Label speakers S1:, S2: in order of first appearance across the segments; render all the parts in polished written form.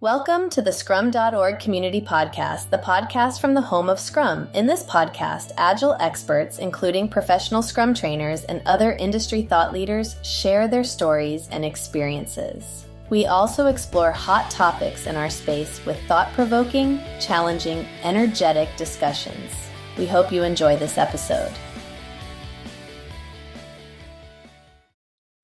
S1: Welcome to the Scrum.org Community Podcast, the podcast from the home of Scrum. In this podcast, Agile experts, including professional Scrum trainers and other industry thought leaders, share their stories and experiences. We also explore hot topics in our space with thought-provoking, challenging, energetic discussions. We hope you enjoy this episode.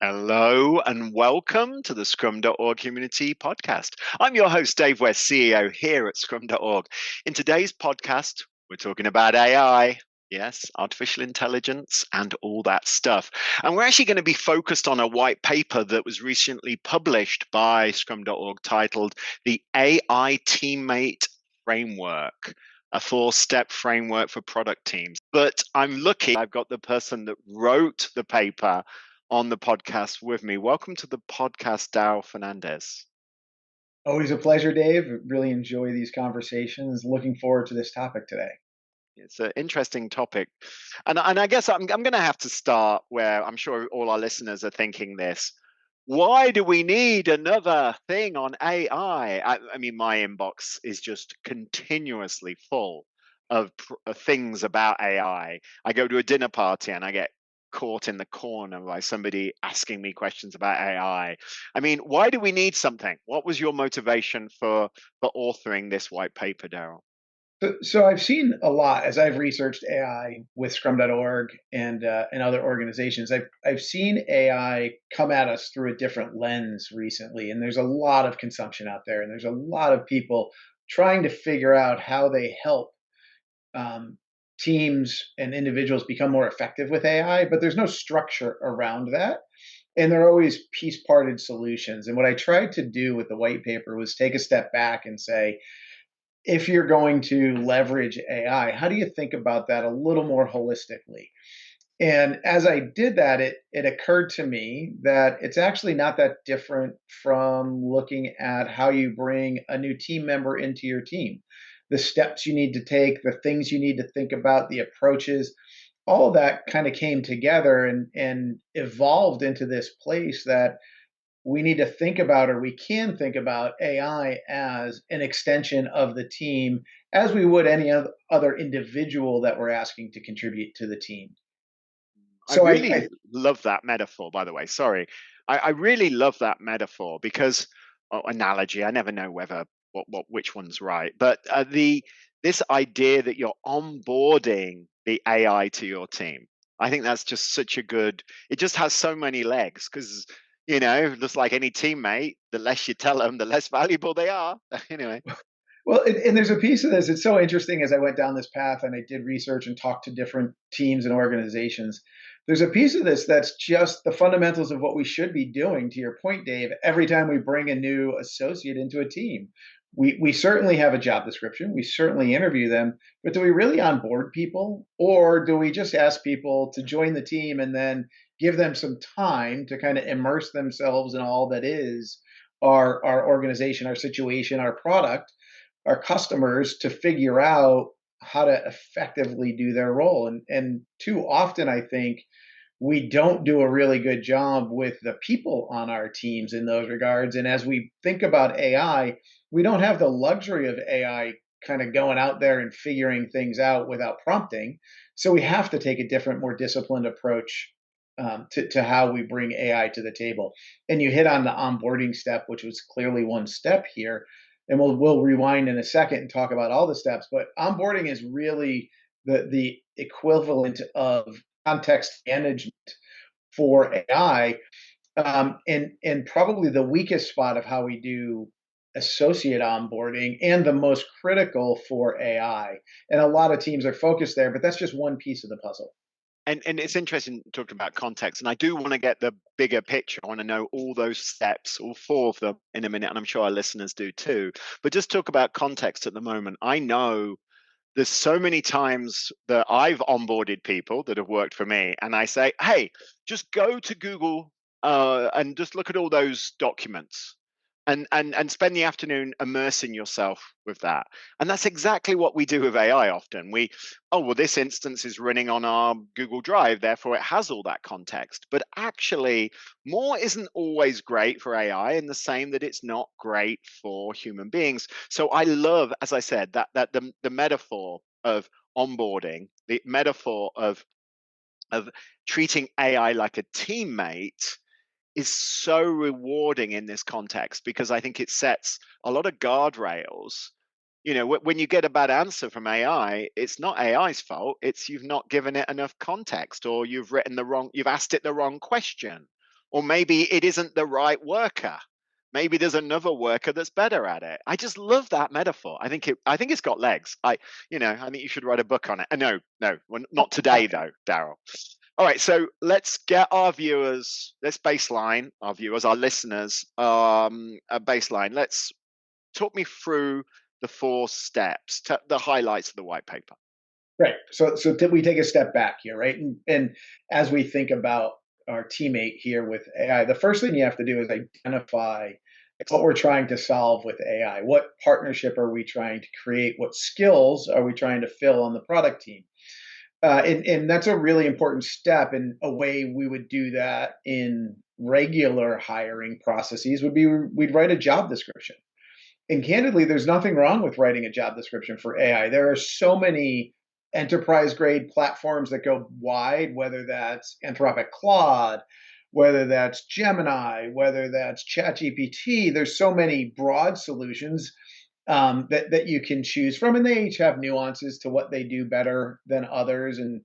S2: Hello and welcome to the Scrum.org Community Podcast. I'm your host, Dave West, CEO here at Scrum.org. In today's podcast, we're talking about AI, yes, artificial intelligence and all that stuff. And we're actually going to be focused on a white paper that was recently published by Scrum.org titled The AI Teammate Framework, a 4-step framework for product teams. But I'm lucky I've got the person that wrote the paper on the podcast with me. Welcome to the podcast, Darrell Fernandez.
S3: Always a pleasure, Dave. Really enjoy these conversations. Looking forward to this topic today.
S2: It's an interesting topic. And I guess I'm going to have to start where I'm sure all our listeners are thinking this. Why do we need another thing on AI? I mean, my inbox is just continuously full of things about AI. I go to a dinner party and I get caught in the corner by somebody asking me questions about AI. I mean, why do we need something? What was your motivation for authoring this white paper, Darrell?
S3: So I've seen a lot as I've researched AI with Scrum.org and other organizations. I've seen AI come at us through a different lens recently, and there's a lot of consumption out there, and there's a lot of people trying to figure out how they help teams and individuals become more effective with AI, but there's no structure around that. And there are always piece-parted solutions. And what I tried to do with the white paper was take a step back and say, if you're going to leverage AI, how do you think about that a little more holistically? And as I did that, it occurred to me that it's actually not that different from looking at how you bring a new team member into your team. The steps you need to take, the things you need to think about, the approaches, all of that kind of came together and evolved into this place that we need to think about, or we can think about AI as an extension of the team, as we would any other individual that we're asking to contribute to the team.
S2: So I really love that metaphor, by the way. Sorry. I really love that metaphor because analogy, I never know whether which one's right. But this idea that you're onboarding the AI to your team, I think that's just such a good, it just has so many legs because, you know, just like any teammate, the less you tell them, the less valuable they are. Anyway.
S3: Well, and there's a piece of this. It's so interesting as I went down this path and I did research and talked to different teams and organizations. There's a piece of this that's just the fundamentals of what we should be doing, to your point, Dave, every time we bring a new associate into a team. We certainly have a job description. We certainly interview them, but do we really onboard people? Or do we just ask people to join the team and then give them some time to kind of immerse themselves in all that is our organization, our situation, our product, our customers, to figure out how to effectively do their role? And too often, I think, we don't do a really good job with the people on our teams in those regards. And as we think about AI, we don't have the luxury of AI kind of going out there and figuring things out without prompting. So we have to take a different, more disciplined approach to how we bring AI to the table. And you hit on the onboarding step, which was clearly one step here. And we'll rewind in a second and talk about all the steps. But onboarding is really the equivalent of context management for AI, and probably the weakest spot of how we do associate onboarding and the most critical for AI. And a lot of teams are focused there, but that's just one piece of the puzzle.
S2: And it's interesting talking about context, and I do want to get the bigger picture. I want to know all those steps, all 4 of them in a minute, and I'm sure our listeners do too. But just talk about context at the moment. I know there's so many times that I've onboarded people that have worked for me, and I say, hey, just go to Google and just look at all those documents. and spend the afternoon immersing yourself with that. And that's exactly what we do with AI often. This instance is running on our Google Drive, therefore it has all that context. But actually, more isn't always great for AI, in the same that it's not great for human beings. So I love, as I said, that the metaphor of onboarding, the metaphor of treating AI like a teammate is so rewarding in this context, because I think it sets a lot of guardrails. When you get a bad answer from AI, it's not AI's fault. It's you've not given it enough context, or you've asked it the wrong question, or maybe it isn't the right worker. Maybe there's another worker that's better at it. I just love that metaphor. I think it's got legs. I think you should write a book on it. No, not today though, Darrell. All right, so let's get our baseline our viewers, our listeners, a baseline. Let's talk me through the 4 steps, the highlights of the white paper.
S3: Right. So we take a step back here, right? And as we think about our teammate here with AI, the first thing you have to do is identify what we're trying to solve with AI. What partnership are we trying to create? What skills are we trying to fill on the product team? And that's a really important step. And a way we would do that in regular hiring processes would be we'd write a job description. And candidly, there's nothing wrong with writing a job description for AI. There are so many enterprise grade platforms that go wide, whether that's Anthropic Claude, whether that's Gemini, whether that's ChatGPT. There's so many broad solutions that you can choose from, and they each have nuances to what they do better than others, and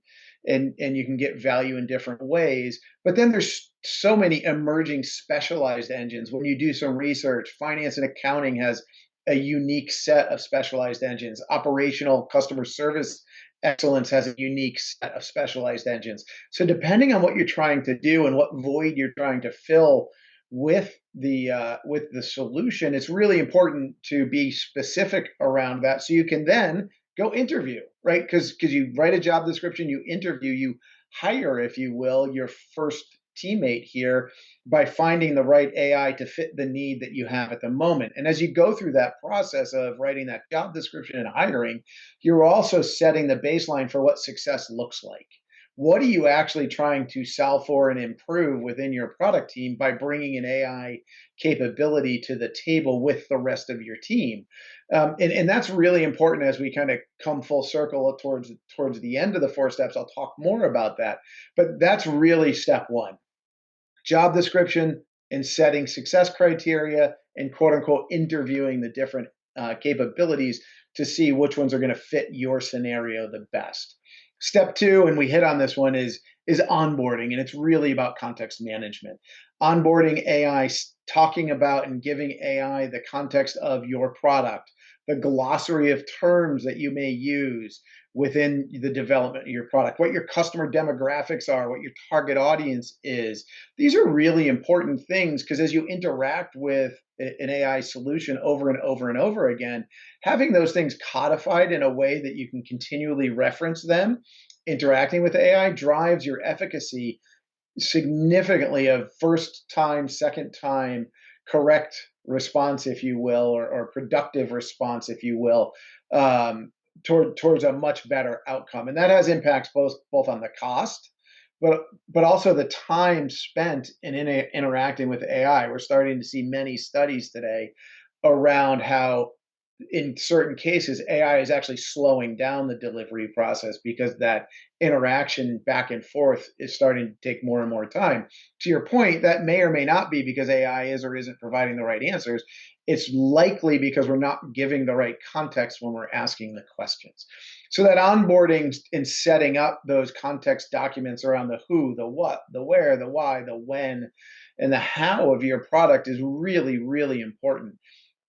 S3: you can get value in different ways. But then there's so many emerging specialized engines. When you do some research, finance and accounting has a unique set of specialized engines. Operational customer service excellence has a unique set of specialized engines. So depending on what you're trying to do and what void you're trying to fill with the solution, it's really important to be specific around that, so you can then go interview, right? Because you write a job description, you interview, you hire, if you will, your first teammate here by finding the right AI to fit the need that you have at the moment. And as you go through that process of writing that job description and hiring, you're also setting the baseline for what success looks like. What are you actually trying to solve for and improve within your product team by bringing an AI capability to the table with the rest of your team? And that's really important as we kind of come full circle towards the end of the 4 steps. I'll talk more about that, but that's really step 1. Job description and setting success criteria and quote unquote interviewing the different capabilities to see which ones are going to fit your scenario the best. Step 2, and we hit on this one, is onboarding, and it's really about context management. Onboarding AI, talking about and giving AI the context of your product, the glossary of terms that you may use within the development of your product, what your customer demographics are, what your target audience is. These are really important things, because as you interact with an AI solution over and over and over again, having those things codified in a way that you can continually reference them, interacting with AI, drives your efficacy significantly of first time, second time, correct response, if you will, or productive response, if you will, towards a much better outcome. And that has impacts both on the cost, but also the time spent in interacting with AI. We're starting to see many studies today around how in certain cases, AI is actually slowing down the delivery process because that interaction back and forth is starting to take more and more time. To your point, that may or may not be because AI is or isn't providing the right answers. It's likely because we're not giving the right context when we're asking the questions. So that onboarding and setting up those context documents around the who, the what, the where, the why, the when, and the how of your product is really, really important.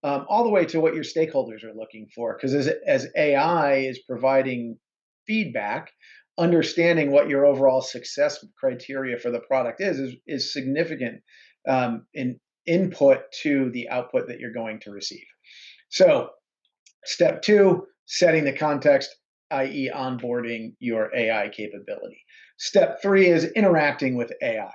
S3: All the way to what your stakeholders are looking for. Because as AI is providing feedback, understanding what your overall success criteria for the product is significant in input to the output that you're going to receive. So step 2, setting the context, i.e. onboarding your AI capability. Step 3 is interacting with AI,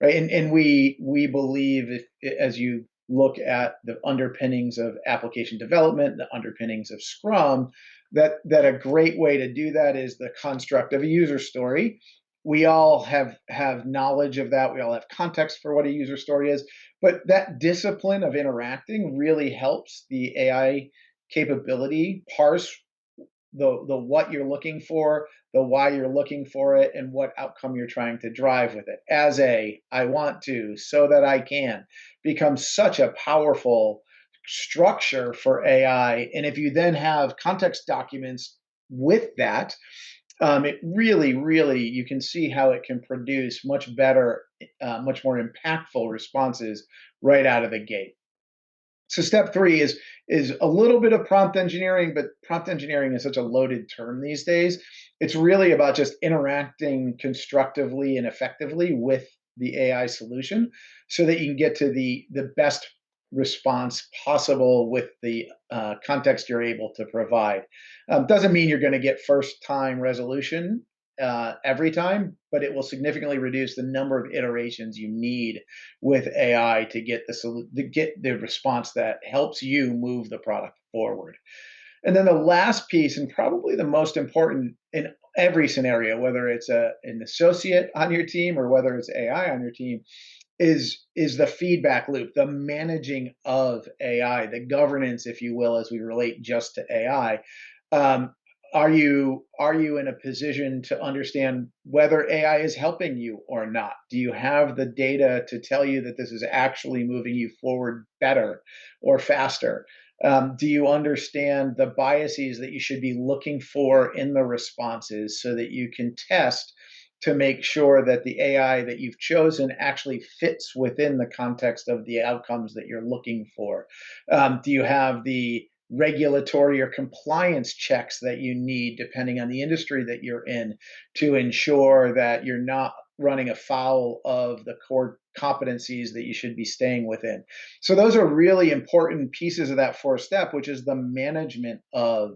S3: right? And we believe, as you look at the underpinnings of application development, the underpinnings of Scrum, that a great way to do that is the construct of a user story. We all have knowledge of that. We all have context for what a user story is, but that discipline of interacting really helps the AI capability parse the what you're looking for, the why you're looking for it, and what outcome you're trying to drive with it. As a I want to, so that I can, becomes such a powerful structure for AI. And if you then have context documents with that, it really, really, you can see how it can produce much better, much more impactful responses right out of the gate. So step three is a little bit of prompt engineering, but prompt engineering is such a loaded term these days. It's really about just interacting constructively and effectively with the AI solution so that you can get to the best response possible with the context you're able to provide. Doesn't mean you're going to get first time resolution every time, but it will significantly reduce the number of iterations you need with AI to get the response that helps you move the product forward. And then the last piece, and probably the most important in every scenario, whether it's an associate on your team or whether it's AI on your team, is the feedback loop, the managing of AI, the governance, if you will, as we relate just to AI. Are you in a position to understand whether AI is helping you or not? Do you have the data to tell you that this is actually moving you forward better or faster? Do you understand the biases that you should be looking for in the responses so that you can test to make sure that the AI that you've chosen actually fits within the context of the outcomes that you're looking for? Do you have the regulatory or compliance checks that you need, depending on the industry that you're in, to ensure that you're not running afoul of the core competencies that you should be staying within? So those are really important pieces of that fourth step, which is the management of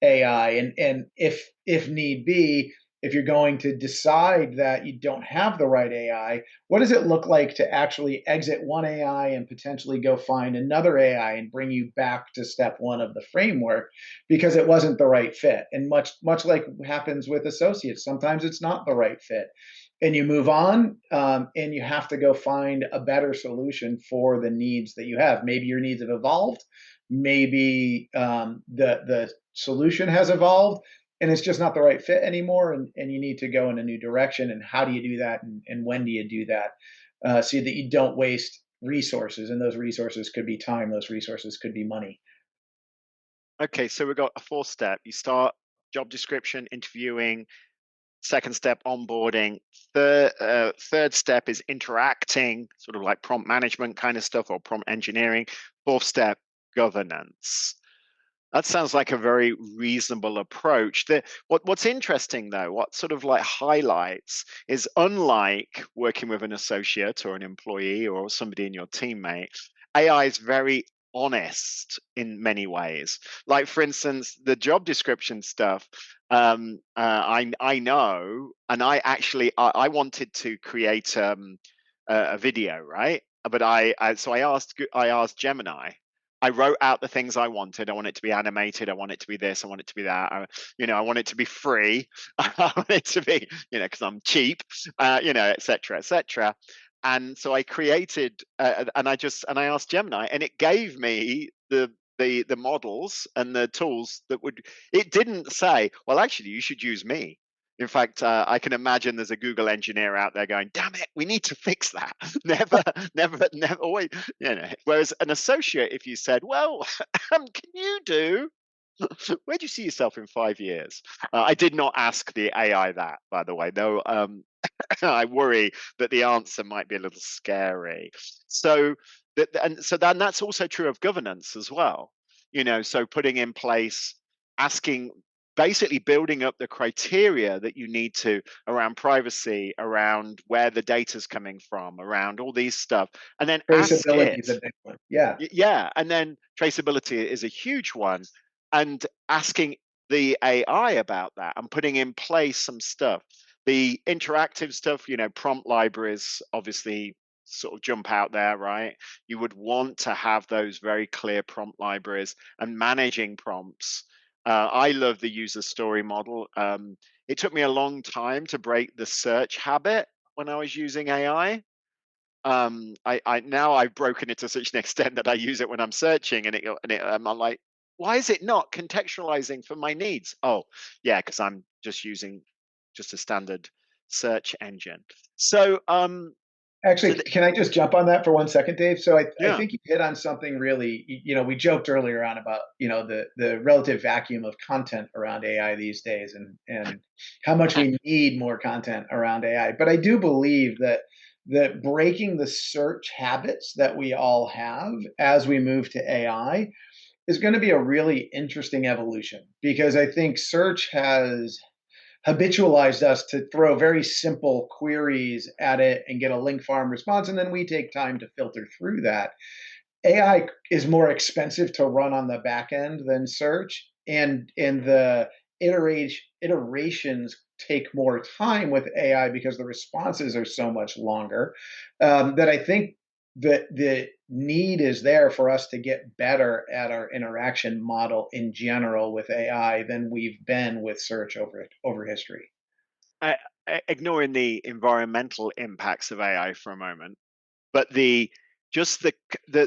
S3: AI. And if need be, if you're going to decide that you don't have the right AI, what does it look like to actually exit one AI and potentially go find another AI and bring you back to step one of the framework because it wasn't the right fit? And much like happens with associates, sometimes it's not the right fit. And you move on, and you have to go find a better solution for the needs that you have. Maybe your needs have evolved. Maybe the solution has evolved and it's just not the right fit anymore, and you need to go in a new direction. And how do you do that, and when do you do that, so that you don't waste resources? And those resources could be time, those resources could be money.
S2: Okay, so we've got a fourth step. You start job description, interviewing. Second step, onboarding. Third step is interacting, sort of like prompt management kind of stuff or prompt engineering. Fourth step, governance. That sounds like a very reasonable approach. What's interesting, though, what sort of like highlights is, unlike working with an associate or an employee or somebody in your teammate, AI is very honest in many ways. Like, for instance, the job description stuff. I know, and I wanted to create a video, right? But I asked Gemini. I wrote out the things I wanted. I want it to be animated. I want it to be this. I want it to be that. I want it to be free. I want it to be, because I'm cheap, et cetera, et cetera. And so I created, and I asked Gemini, and it gave me the models and the tools that would. It didn't say, well, actually, you should use me. In fact, I can imagine there's a Google engineer out there going, "Damn it, we need to fix that." never, always, Whereas an associate, if you said, "Well, can you do? Where do you see yourself in 5 years?" I did not ask the AI that, by the way. No, I worry that the answer might be a little scary. So, then that's also true of governance as well. So putting in place, asking, basically building up the criteria that you need to around privacy, around where the data's coming from, around all these stuff, and then ask
S3: Traceability
S2: it.
S3: is a big one. Yeah.
S2: Yeah, and then traceability is a huge one, and asking the AI about that and putting in place some stuff. The interactive stuff, prompt libraries, obviously sort of jump out there, right? You would want to have those very clear prompt libraries and managing prompts. I love the user story model. It took me a long time to break the search habit when I was using AI. I now I've broken it to such an extent that I use it when I'm searching, I'm like, why is it not contextualizing for my needs? Oh, yeah, because I'm just using just a standard search engine. So, so
S3: Actually, can I just jump on that for 1 second, Dave? So I
S2: yeah,
S3: think you hit on something really, we joked earlier on about, the relative vacuum of content around AI these days and how much we need more content around AI. But I do believe that breaking the search habits that we all have as we move to AI is going to be a really interesting evolution because I think search has habitualized us to throw very simple queries at it and get a link farm response, and then we take time to filter through that. AI is more expensive to run on the back end than search, and the iterations take more time with AI because the responses are so much longer. That I think that the need is there for us to get better at our interaction model in general with AI than we've been with search over history.
S2: I, ignoring the environmental impacts of AI for a moment, but just the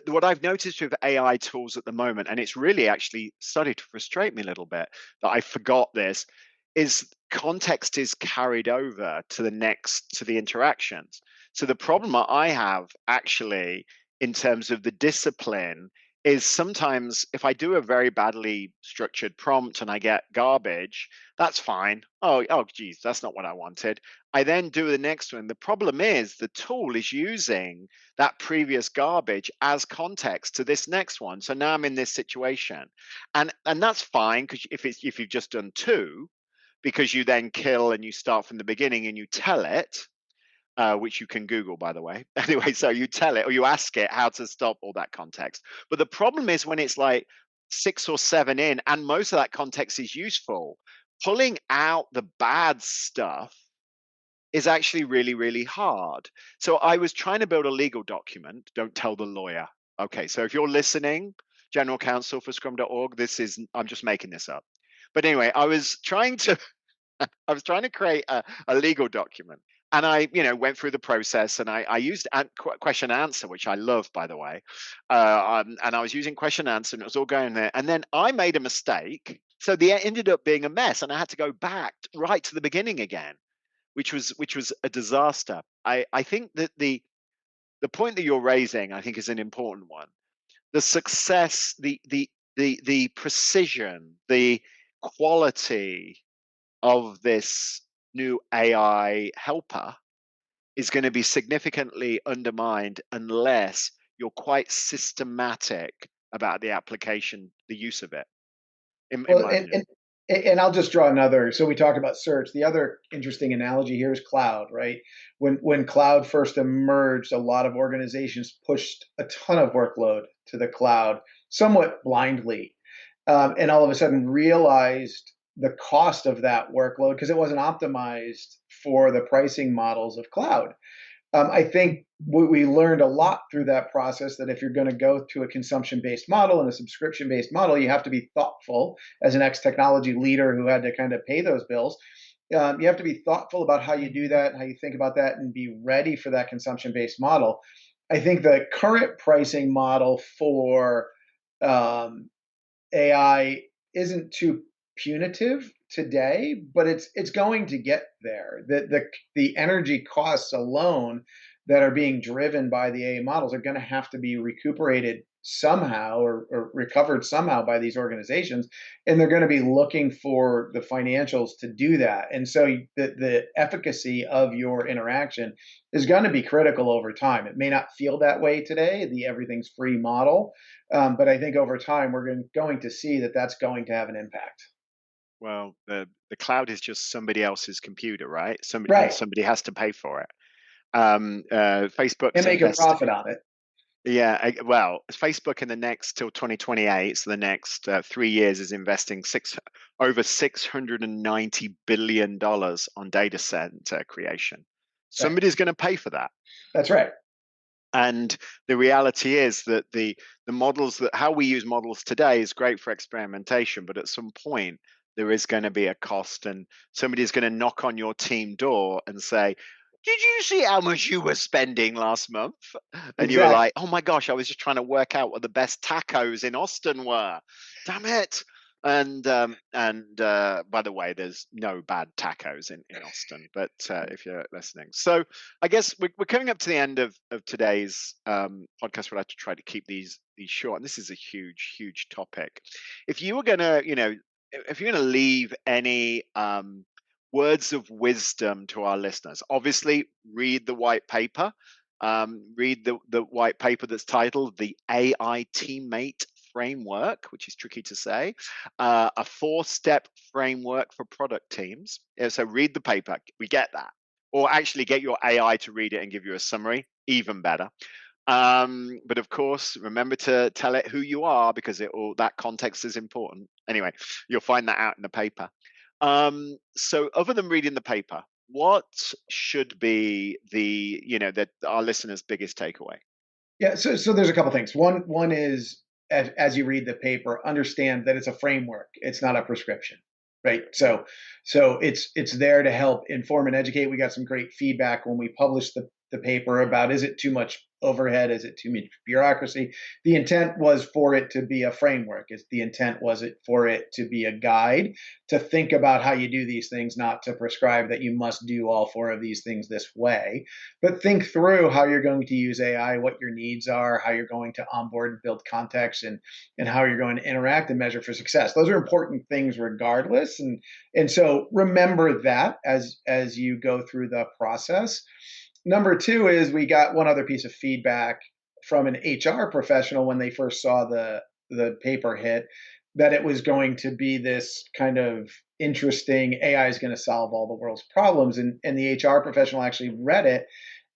S2: what I've noticed with AI tools at the moment, and it's really actually started to frustrate me a little bit that I forgot this, is context is carried over to the interactions. So the problem that I have actually in terms of the discipline is sometimes if I do a very badly structured prompt and I get garbage, that's fine. Oh geez, that's not what I wanted. I then do the next one. The problem is the tool is using that previous garbage as context to this next one. So now I'm in this situation, and that's fine because if you've just done two, because you then kill and you start from the beginning and you tell it, which you can Google, by the way. Anyway, so you tell it or you ask it how to stop all that context. But the problem is when it's like 6 or 7 in, and most of that context is useful, pulling out the bad stuff is actually really, really hard. So I was trying to build a legal document. Don't tell the lawyer. Okay, so if you're listening, General Counsel for Scrum.org, I'm just making this up. But anyway, I was trying to create a legal document. And I, went through the process, and I used question answer, which I love, by the way. And I was using question answer, and it was all going there. And then I made a mistake, so the ended up being a mess, and I had to go back right to the beginning again, which was a disaster. I think that the point that you're raising, I think, is an important one. The success, the precision, the quality of this new AI helper is going to be significantly undermined unless you're quite systematic about the application, the use of it, in
S3: Well,
S2: my opinion.
S3: and I'll just draw another. So we talked about search. The other interesting analogy here is cloud, right? When cloud first emerged, a lot of organizations pushed a ton of workload to the cloud, somewhat blindly, and all of a sudden realized the cost of that workload because it wasn't optimized for the pricing models of cloud. I think we learned a lot through that process that if you're going to go to a consumption based model and a subscription based model, you have to be thoughtful as an ex technology leader who had to kind of pay those bills. You have to be thoughtful about how you do that, how you think about that, and be ready for that consumption based model. I think the current pricing model for um, AI isn't too punitive today, but it's going to get there. The energy costs alone that are being driven by the AI models are going to have to be recuperated somehow or recovered somehow by these organizations, and they're going to be looking for the financials to do that. And so the efficacy of your interaction is going to be critical over time. It may not feel that way today, the everything's free model, but I think over time we're going to see that that's going to have an impact.
S2: Well, the cloud is just somebody else's computer, right? And
S3: Right.
S2: somebody has to pay for it.
S3: And
S2: Facebook's
S3: make a
S2: invested.
S3: profit on it.
S2: Yeah, well, Facebook in the next till 2028, so the next 3 years, is investing over $690 billion on data center creation.
S3: Right.
S2: Somebody's going to pay for that.
S3: That's right.
S2: And the reality is that the models, that how we use models today is great for experimentation, but at some point there is going to be a cost, and somebody's going to knock on your team door and say, did you see how much you were spending last month? And you were
S3: Exactly.
S2: like, oh my gosh, I was just trying to work out what the best tacos in Austin were. Damn it. And by the way, there's no bad tacos in Austin, but if you're listening. So I guess we're coming up to the end of today's podcast. We'll have to try to keep these short. And this is a huge topic. If you were going to, if you're going to leave any words of wisdom to our listeners, obviously read the white paper. Read the white paper that's titled The AI Teammate Framework, which is tricky to say, a 4-step framework for product teams. Yeah, so read the paper. We get that. Or actually get your AI to read it and give you a summary, even better. But of course, remember to tell it who you are, because that context is important. Anyway, you'll find that out in the paper. So other than reading the paper, what should be that our listeners' biggest takeaway?
S3: Yeah, so there's a couple things. One is, as you read the paper, understand that it's a framework. It's not a prescription, right? So it's there to help inform and educate. We got some great feedback when we published the paper about, is it too much overhead? Is it too much bureaucracy? The intent was for it to be a framework. The intent was it for it to be a guide to think about how you do these things, not to prescribe that you must do all 4 of these things this way, but think through how you're going to use AI, what your needs are, how you're going to onboard and build context, and how you're going to interact and measure for success. Those are important things regardless. And so remember that as you go through the process. Number 2 is, we got one other piece of feedback from an HR professional when they first saw the paper hit, that it was going to be this kind of interesting, AI is going to solve all the world's problems. And the HR professional actually read it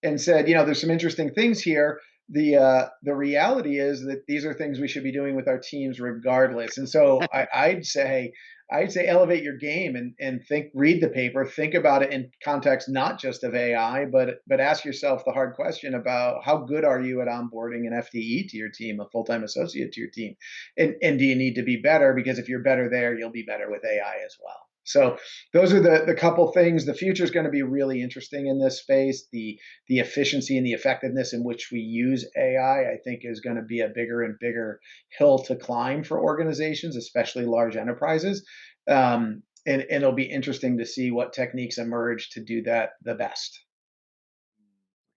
S3: and said, there's some interesting things here. The reality is that these are things we should be doing with our teams regardless. And so I'd say elevate your game and read the paper, think about it in context not just of AI, but ask yourself the hard question about, how good are you at onboarding an FTE to your team, a full-time associate to your team, and do you need to be better? Because if you're better there, you'll be better with AI as well. So those are the couple things. The future is going to be really interesting in this space. The efficiency and the effectiveness in which we use AI, I think, is going to be a bigger and bigger hill to climb for organizations, especially large enterprises. And it'll be interesting to see what techniques emerge to do that the best.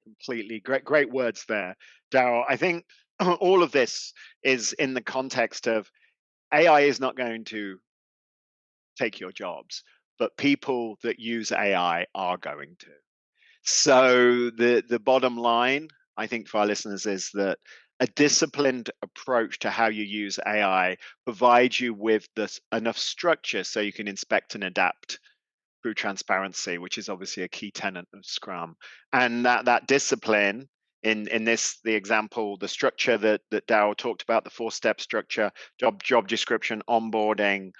S2: Completely. Great words there, Darrell. I think all of this is in the context of AI is not going to take your jobs, but people that use AI are going to. So the bottom line, I think, for our listeners is that a disciplined approach to how you use AI provides you with enough structure so you can inspect and adapt through transparency, which is obviously a key tenet of Scrum. And that discipline, in the example, the structure that Darrell talked about, the 4-step structure, job description, onboarding,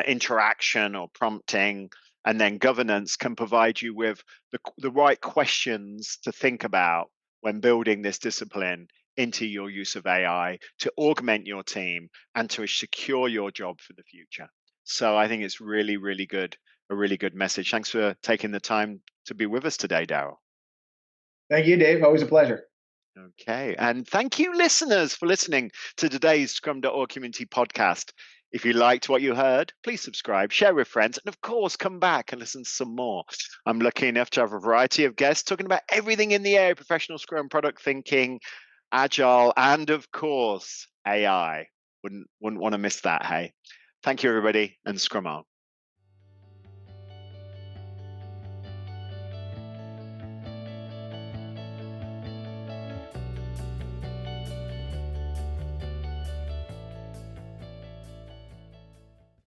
S2: interaction or prompting, and then governance, can provide you with the right questions to think about when building this discipline into your use of AI to augment your team and to secure your job for the future. So I think it's really, really good, a really good message. Thanks for taking the time to be with us today, Darrell.
S3: Thank you, Dave. Always a pleasure.
S2: Okay. And thank you, listeners, for listening to today's Scrum.org community podcast. If you liked what you heard, please subscribe, share with friends, and of course, come back and listen to some more. I'm lucky enough to have a variety of guests talking about everything in the area of professional Scrum, product thinking, agile, and of course, AI. Wouldn't want to miss that, hey? Thank you, everybody, and Scrum on.